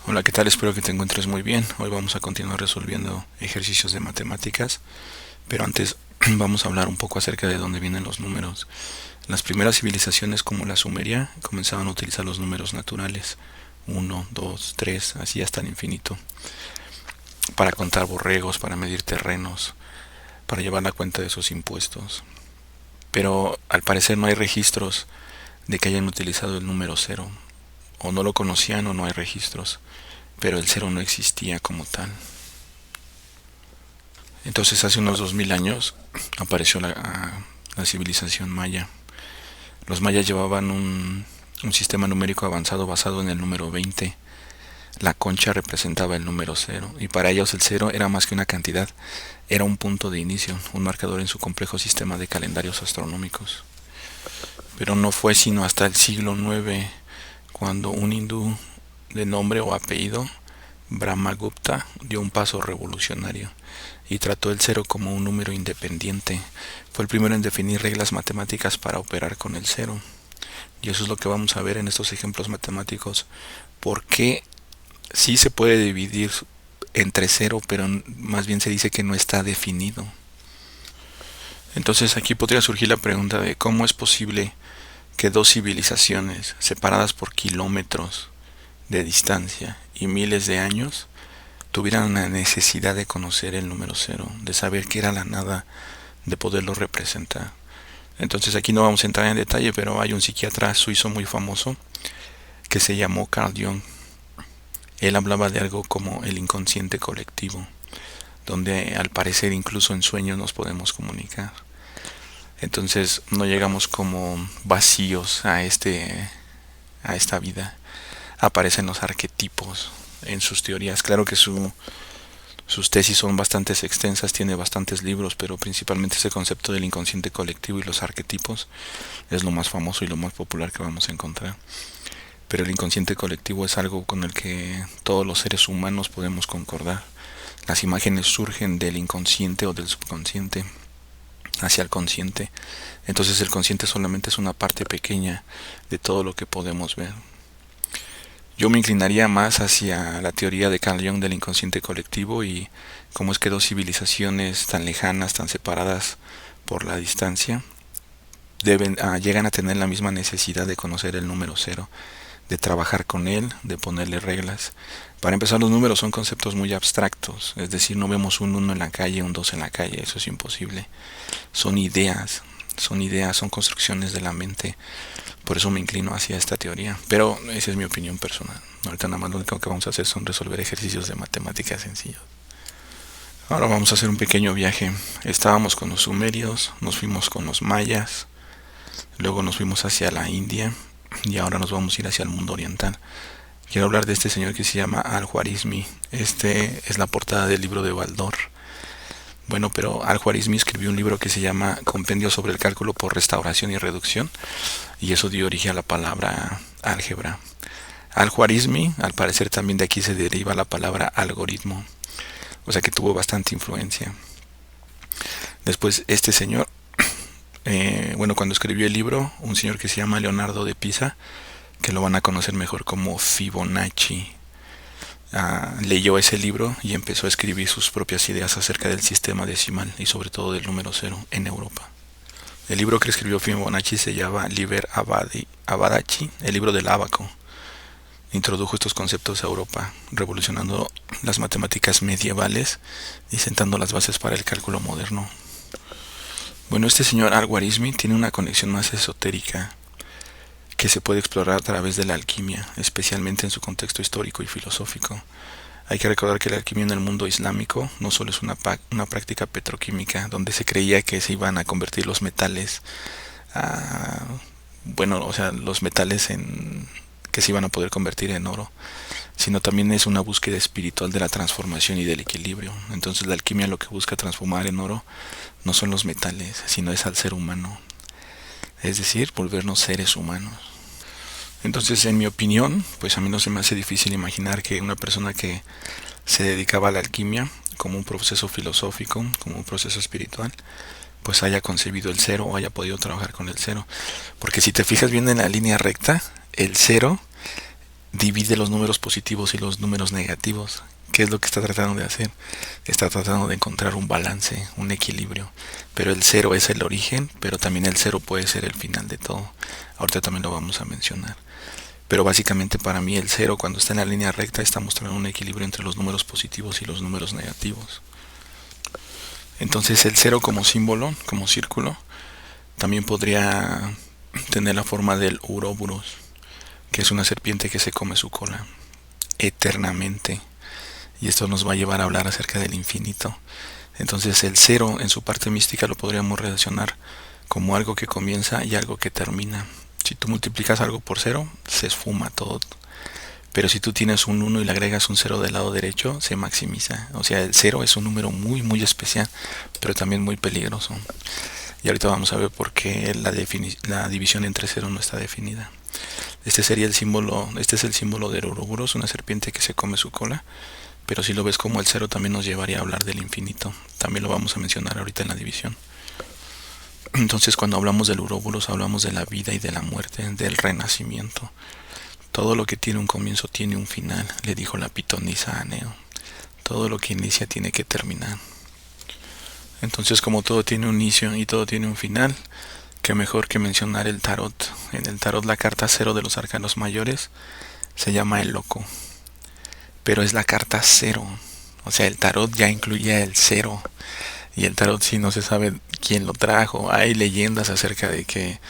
Hola, ¿qué tal? Espero que te encuentres muy bien. Hoy vamos a continuar resolviendo ejercicios de matemáticas, pero antes vamos a hablar un poco acerca de dónde vienen los números. Las primeras civilizaciones como la Sumeria comenzaban a utilizar los números naturales, uno, 2, 3, así hasta el infinito, para contar borregos, para medir terrenos, para llevar la cuenta de sus impuestos. Pero al parecer no hay registros de que hayan utilizado el número cero, o no lo conocían o no hay registros, pero el cero no existía como tal. Entonces hace unos 2000 años apareció la civilización maya. Los mayas llevaban un sistema numérico avanzado basado en el número 20. La concha representaba el número cero y para ellos el cero era más que una cantidad, era un punto de inicio, un marcador en su complejo sistema de calendarios astronómicos. Pero no fue sino hasta el siglo IX cuando un hindú de nombre o apellido Brahmagupta dio un paso revolucionario y trató el cero como un número independiente. Fue el primero en definir reglas matemáticas para operar con el cero. Y eso es lo que vamos a ver en estos ejemplos matemáticos. ¿Por qué sí se puede dividir entre cero, pero más bien se dice que no está definido? Entonces aquí podría surgir la pregunta de cómo es posible que dos civilizaciones separadas por kilómetros de distancia y miles de años tuvieran la necesidad de conocer el número cero, de saber qué era la nada, de poderlo representar. Entonces aquí no vamos a entrar en detalle, pero hay un psiquiatra suizo muy famoso que se llamó Carl Jung. Él hablaba de algo como el inconsciente colectivo, donde al parecer incluso en sueños nos podemos comunicar. Entonces no llegamos como vacíos a esta vida. Aparecen los arquetipos en sus teorías. Claro que sus tesis son bastante extensas, tiene bastantes libros, pero principalmente ese concepto del inconsciente colectivo y los arquetipos es lo más famoso y lo más popular que vamos a encontrar. Pero el inconsciente colectivo es algo con el que todos los seres humanos podemos concordar. Las imágenes surgen del inconsciente o del subconsciente hacia el consciente. Entonces el consciente solamente es una parte pequeña de todo lo que podemos ver. Yo me inclinaría más hacia la teoría de Carl Jung del inconsciente colectivo y cómo es que dos civilizaciones tan lejanas, tan separadas por la distancia, llegan a tener la misma necesidad de conocer el número cero, de trabajar con él, de ponerle reglas. Para empezar, los números son conceptos muy abstractos, es decir, no vemos un uno en la calle, un 2 en la calle, eso es imposible. Son ideas, son construcciones de la mente. Por eso me inclino hacia esta teoría. Pero esa es mi opinión personal. Ahorita nada más lo único que vamos a hacer son resolver ejercicios de matemáticas sencillos. Ahora vamos a hacer un pequeño viaje. Estábamos con los sumerios, nos fuimos con los mayas, luego nos fuimos hacia la India y ahora nos vamos a ir hacia el mundo oriental. Quiero hablar de este señor que se llama Al-Khwarizmi. Este es la portada del libro de Baldor. Bueno, pero Al-Khwarizmi escribió un libro que se llama Compendio sobre el cálculo por restauración y reducción, y eso dio origen a la palabra álgebra. Al-Khwarizmi, al parecer también de aquí se deriva la palabra algoritmo, o sea que tuvo bastante influencia. Después este señor, cuando escribió el libro, un señor que se llama Leonardo de Pisa, que lo van a conocer mejor como Fibonacci, leyó ese libro y empezó a escribir sus propias ideas acerca del sistema decimal y sobre todo del número cero en Europa. El libro que escribió Fibonacci se llama Liber Abadaci, el libro del ábaco. Introdujo estos conceptos a Europa, revolucionando las matemáticas medievales y sentando las bases para el cálculo moderno. Bueno, este señor Al-Khwarizmi tiene una conexión más esotérica que se puede explorar a través de la alquimia, especialmente en su contexto histórico y filosófico. Hay que recordar que la alquimia en el mundo islámico no solo es una práctica petroquímica, donde se creía que se iban a convertir los metales los metales que se iban a poder convertir en oro, sino también es una búsqueda espiritual de la transformación y del equilibrio. Entonces la alquimia lo que busca transformar en oro no son los metales, sino es al ser humano, es decir, volvernos seres humanos. Entonces, en mi opinión, pues a mí no se me hace difícil imaginar que una persona que se dedicaba a la alquimia como un proceso filosófico, como un proceso espiritual, pues haya concebido el cero o haya podido trabajar con el cero. Porque si te fijas bien en la línea recta, el cero divide los números positivos y los números negativos. ¿Qué es lo que está tratando de hacer? Está tratando de encontrar un balance, un equilibrio. Pero el cero es el origen, pero también el cero puede ser el final de todo. Ahorita también lo vamos a mencionar. Pero básicamente para mí el cero, cuando está en la línea recta, está mostrando un equilibrio entre los números positivos y los números negativos. Entonces el cero como símbolo, como círculo, también podría tener la forma del Ouroboros, que es una serpiente que se come su cola eternamente. Y esto nos va a llevar a hablar acerca del infinito. Entonces el cero en su parte mística lo podríamos relacionar como algo que comienza y algo que termina. Si tú multiplicas algo por cero, se esfuma todo. Pero si tú tienes un 1 y le agregas un 0 del lado derecho, se maximiza. O sea, el 0 es un número muy, muy especial, pero también muy peligroso. Y ahorita vamos a ver por qué la división entre 0 no está definida. Este es el símbolo del Ouroboros, una serpiente que se come su cola. Pero si lo ves como el 0 también nos llevaría a hablar del infinito. También lo vamos a mencionar ahorita en la división. Entonces cuando hablamos del Ouroboros hablamos de la vida y de la muerte, del renacimiento. Todo lo que tiene un comienzo tiene un final, le dijo la pitonisa a Neo. Todo lo que inicia tiene que terminar. Entonces como todo tiene un inicio y todo tiene un final, qué mejor que mencionar el tarot. En el tarot la carta 0 de los arcanos mayores se llama el loco. Pero es la carta 0. O sea, el tarot ya incluía el 0. Y el tarot sí no se sabe quién lo trajo. Hay leyendas acerca de que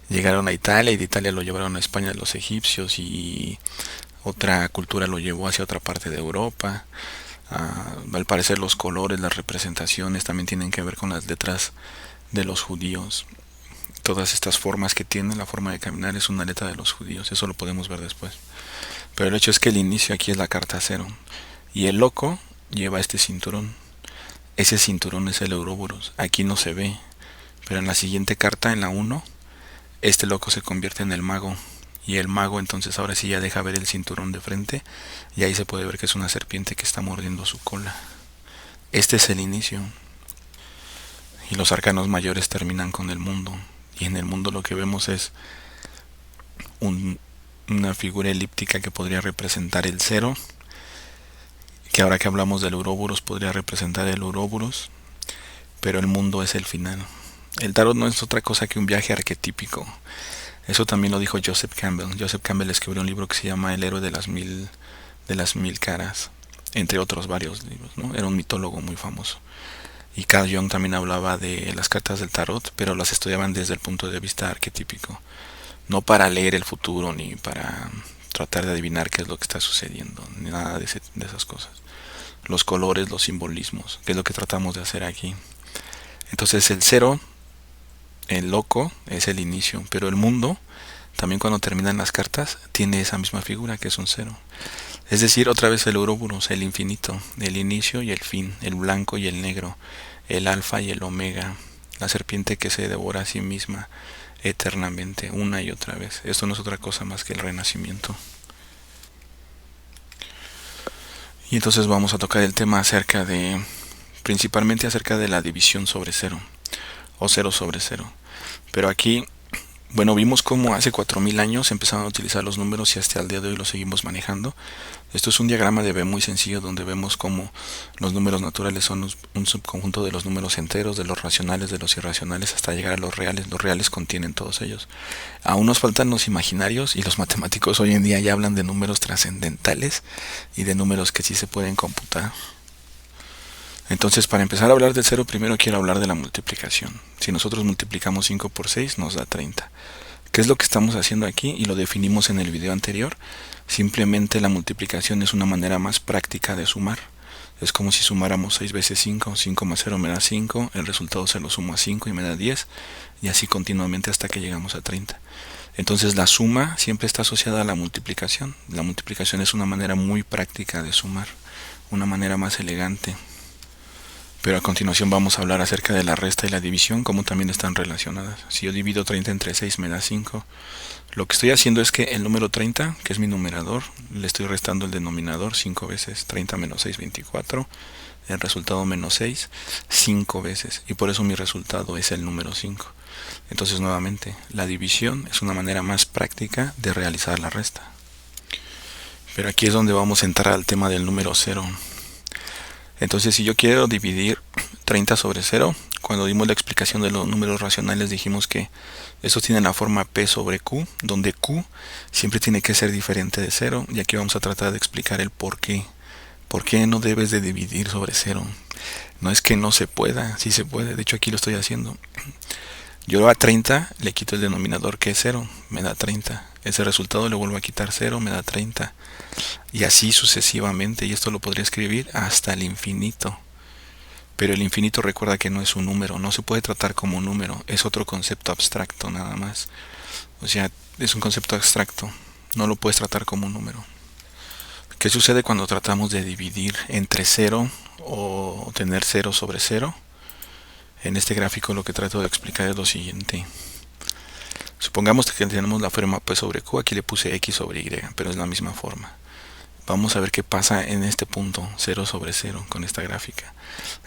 llegaron a Italia y de Italia lo llevaron a España los egipcios y otra cultura lo llevó hacia otra parte de Europa. Al parecer los colores, las representaciones también tienen que ver con las letras de los judíos. Todas estas formas que tienen, la forma de caminar es una letra de los judíos. Eso lo podemos ver después. Pero el hecho es que el inicio aquí es la carta 0. Y el loco lleva este cinturón. Ese cinturón es el Ouroboros. Aquí no se ve. Pero en la siguiente carta, en la 1, este loco se convierte en el mago. Y el mago entonces ahora sí ya deja ver el cinturón de frente. Y ahí se puede ver que es una serpiente que está mordiendo su cola. Este es el inicio. Y los arcanos mayores terminan con el mundo. Y en el mundo lo que vemos es una figura elíptica que podría representar el 0, que ahora que hablamos del Ouroboros podría representar el Ouroboros, pero el mundo es el final. El tarot no es otra cosa que un viaje arquetípico. Eso también lo dijo Joseph Campbell. Joseph Campbell escribió un libro que se llama El héroe de las mil caras, entre otros varios libros, ¿no? Era un mitólogo muy famoso. Y Carl Jung también hablaba de las cartas del tarot, pero las estudiaban desde el punto de vista arquetípico. No para leer el futuro ni para tratar de adivinar qué es lo que está sucediendo, ni nada de esas cosas. Los colores, los simbolismos, que es lo que tratamos de hacer aquí. Entonces el 0, el loco, es el inicio, pero el mundo, también cuando terminan las cartas, tiene esa misma figura que es un 0. Es decir, otra vez el Ouroboros, el infinito, el inicio y el fin, el blanco y el negro, el alfa y el omega, la serpiente que se devora a sí misma eternamente, una y otra vez. Esto no es otra cosa más que el renacimiento. Y entonces vamos a tocar el tema principalmente acerca de la división sobre 0, o 0 sobre 0. Pero aquí, bueno, vimos cómo hace 4000 años empezaron a utilizar los números y hasta el día de hoy los seguimos manejando. Esto es un diagrama de B muy sencillo donde vemos cómo los números naturales son un subconjunto de los números enteros, de los racionales, de los irracionales, hasta llegar a los reales. Los reales contienen todos ellos. Aún nos faltan los imaginarios y los matemáticos hoy en día ya hablan de números trascendentales y de números que sí se pueden computar. Entonces, para empezar a hablar del 0, primero quiero hablar de la multiplicación. Si nosotros multiplicamos 5 por 6, nos da 30. ¿Qué es lo que estamos haciendo aquí? Y lo definimos en el video anterior. Simplemente la multiplicación es una manera más práctica de sumar. Es como si sumáramos 6 veces 5, 5 más 0 me da 5, el resultado se lo sumo a 5 y me da 10, y así continuamente hasta que llegamos a 30. Entonces la suma siempre está asociada a la multiplicación. La multiplicación es una manera muy práctica de sumar, una manera más elegante. Pero a continuación vamos a hablar acerca de la resta y la división, cómo también están relacionadas. Si yo divido 30 entre 6 me da 5. Lo que estoy haciendo es que el número 30, que es mi numerador, le estoy restando el denominador 5 veces. 30 menos 6, 24. El resultado menos 6, 5 veces. Y por eso mi resultado es el número 5. Entonces nuevamente, la división es una manera más práctica de realizar la resta. Pero aquí es donde vamos a entrar al tema del número cero. Entonces, si yo quiero dividir 30 sobre cero, cuando dimos la explicación de los números racionales dijimos que estos tienen la forma P sobre Q, donde Q siempre tiene que ser diferente de cero, y aquí vamos a tratar de explicar el por qué. ¿Por qué no debes de dividir sobre cero? No es que no se pueda, sí se puede, de hecho aquí lo estoy haciendo. Yo a 30 le quito el denominador que es cero, me da 30. Ese resultado le vuelvo a quitar cero, me da 30. Y así sucesivamente, y esto lo podría escribir hasta el infinito. Pero el infinito recuerda que no es un número, no se puede tratar como un número, es otro concepto abstracto nada más. O sea, es un concepto abstracto, no lo puedes tratar como un número. ¿Qué sucede cuando tratamos de dividir entre cero o tener cero sobre cero? En este gráfico lo que trato de explicar es lo siguiente. Supongamos que tenemos la forma P sobre Q, aquí le puse X sobre Y, pero es la misma forma. Vamos a ver qué pasa en este punto, 0 sobre 0, con esta gráfica.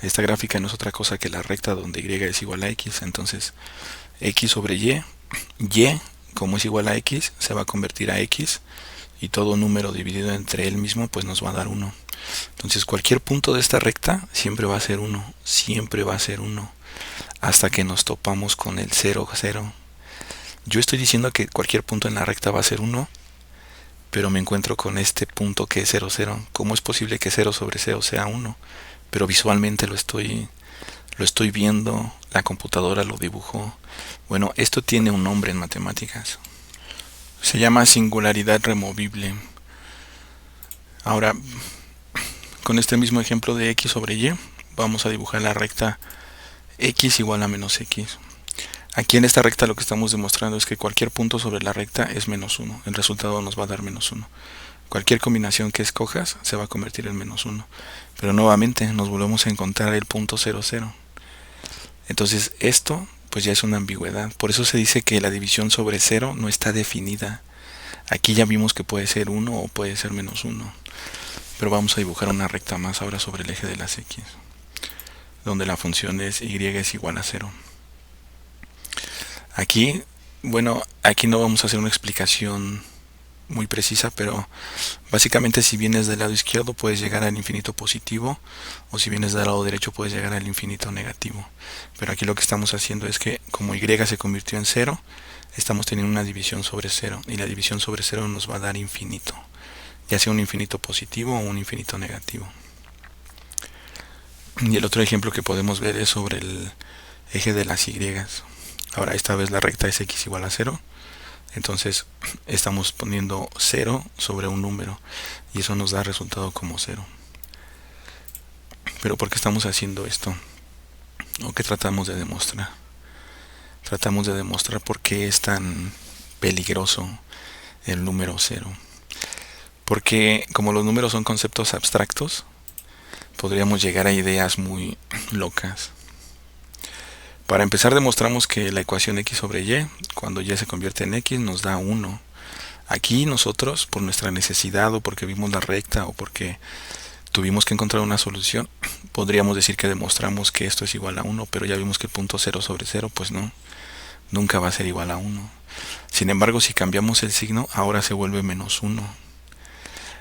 Esta gráfica no es otra cosa que la recta donde Y es igual a X, entonces X sobre Y, como es igual a X, se va a convertir a X, y todo número dividido entre él mismo pues nos va a dar 1. Entonces cualquier punto de esta recta siempre va a ser 1, siempre va a ser 1, hasta que nos topamos con el 0, 0. Yo estoy diciendo que cualquier punto en la recta va a ser 1, pero me encuentro con este punto que es 0, 0. ¿Cómo es posible que 0 sobre 0 sea 1? Pero visualmente lo estoy viendo, la computadora lo dibujó. Bueno, esto tiene un nombre en matemáticas. Se llama singularidad removible. Ahora, con este mismo ejemplo de X sobre Y, vamos a dibujar la recta X igual a menos X. Aquí en esta recta lo que estamos demostrando es que cualquier punto sobre la recta es menos 1. El resultado nos va a dar menos 1. Cualquier combinación que escojas se va a convertir en menos 1. Pero nuevamente nos volvemos a encontrar el punto 0, 0. Entonces esto pues ya es una ambigüedad. Por eso se dice que la división sobre 0 no está definida. Aquí ya vimos que puede ser 1 o puede ser menos 1. Pero vamos a dibujar una recta más ahora sobre el eje de las X, donde la función es Y es igual a 0. Aquí, bueno, aquí no vamos a hacer una explicación muy precisa, pero básicamente si vienes del lado izquierdo puedes llegar al infinito positivo, o si vienes del lado derecho puedes llegar al infinito negativo. Pero aquí lo que estamos haciendo es que como Y se convirtió en 0, estamos teniendo una división sobre 0, y la división sobre 0 nos va a dar infinito, ya sea un infinito positivo o un infinito negativo. Y el otro ejemplo que podemos ver es sobre el eje de las Y. Ahora esta vez la recta es X igual a 0. Entonces estamos poniendo 0 sobre un número, y eso nos da resultado como 0. Pero ¿por qué estamos haciendo esto? ¿O qué tratamos de demostrar? Tratamos de demostrar por qué es tan peligroso el número 0. Porque como los números son conceptos abstractos, podríamos llegar a ideas muy locas. Para empezar demostramos que la ecuación X sobre Y, cuando Y se convierte en X, nos da 1. Aquí nosotros, por nuestra necesidad o porque vimos la recta o porque tuvimos que encontrar una solución, podríamos decir que demostramos que esto es igual a 1, pero ya vimos que el punto 0 sobre 0, pues no, nunca va a ser igual a 1. Sin embargo, si cambiamos el signo, ahora se vuelve menos 1.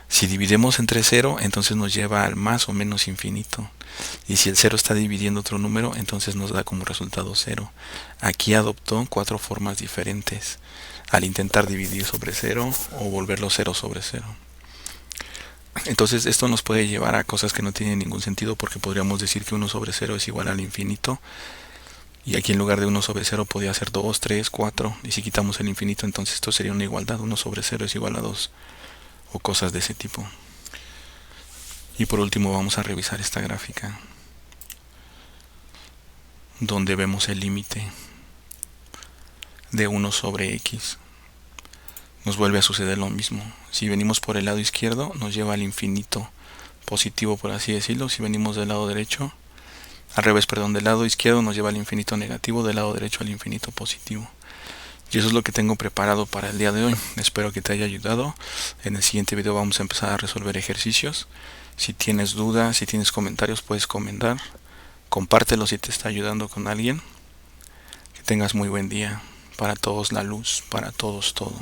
Si dividimos entre 0, entonces nos lleva al más o menos infinito. Y si el 0 está dividiendo otro número, entonces nos da como resultado 0. Aquí adoptó 4 formas diferentes al intentar dividir sobre 0 o volverlo 0 sobre 0. Entonces esto nos puede llevar a cosas que no tienen ningún sentido, porque podríamos decir que 1 sobre 0 es igual al infinito, y aquí en lugar de 1 sobre 0 podría ser 2, 3, 4, y si quitamos el infinito entonces esto sería una igualdad, 1 sobre 0 es igual a 2, o cosas de ese tipo. Y por último vamos a revisar esta gráfica, donde vemos el límite de 1 sobre X. Nos vuelve a suceder lo mismo. Si venimos por el lado izquierdo, nos lleva al infinito positivo, por así decirlo. Si venimos del lado derecho, del lado izquierdo nos lleva al infinito negativo, del lado derecho al infinito positivo. Y eso es lo que tengo preparado para el día de hoy. Espero que te haya ayudado. En el siguiente video vamos a empezar a resolver ejercicios. Si tienes dudas, si tienes comentarios, puedes comentar. Compártelo si te está ayudando con alguien. Que tengas muy buen día. Para todos la luz, para todos todo.